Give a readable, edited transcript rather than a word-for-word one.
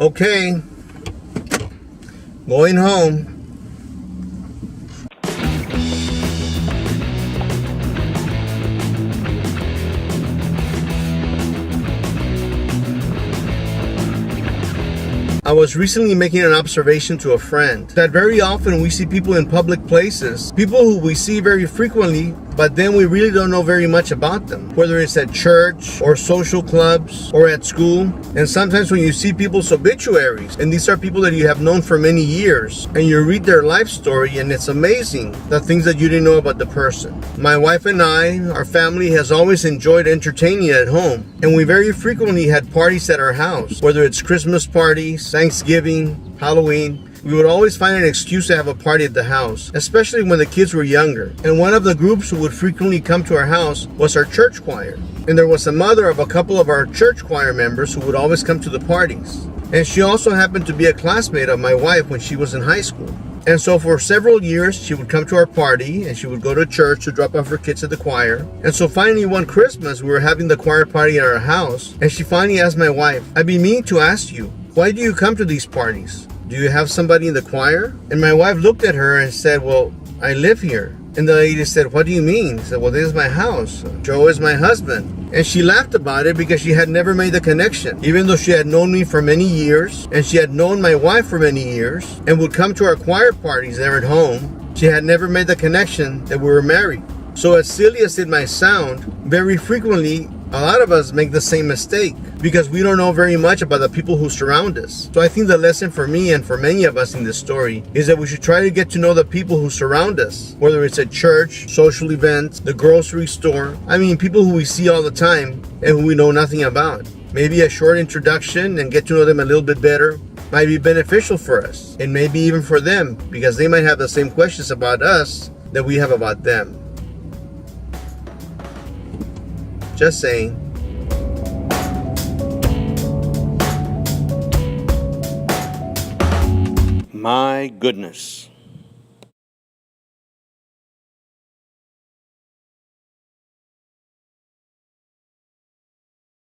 Okay, going home. I was recently making an observation to a friend that very often we see people in public places, people who we see very frequently, but then we really don't know very much about them, whether it's at church or social clubs or at school. And sometimes when you see people's obituaries, and these are people that you have known for many years, and you read their life story, and it's amazing the things that you didn't know about the person. My wife and I, our family has always enjoyed entertaining at home, and we very frequently had parties at our house, whether it's Christmas parties, Thanksgiving, Halloween. We would always find an excuse to have a party at the house, especially when the kids were younger. And one of the groups who would frequently come to our house was our church choir. And there was a mother of a couple of our church choir members who would always come to the parties. And she also happened to be a classmate of my wife when she was in high school. And so for several years, she would come to our party and she would go to church to drop off her kids at the choir. And so finally one Christmas, we were having the choir party at our house. And she finally asked my wife, "I'd be meaning to ask you, why do you come to these parties? Do you have somebody in the choir?" And my wife looked at her and said, "Well, I live here." And the lady said, "What do you mean?" I said, "Well, this is my house. Joe is my husband." And she laughed about it because she had never made the connection. Even though she had known me for many years and she had known my wife for many years and would come to our choir parties there at home, she had never made the connection that we were married. So as silly as it might sound, very frequently, a lot of us make the same mistake because we don't know very much about the people who surround us. So I think the lesson for me and for many of us in this story is that we should try to get to know the people who surround us, whether it's at church, social events, the grocery store. I mean, people who we see all the time and who we know nothing about. Maybe a short introduction and get to know them a little bit better might be beneficial for us and maybe even for them because they might have the same questions about us that we have about them. Just saying. My goodness.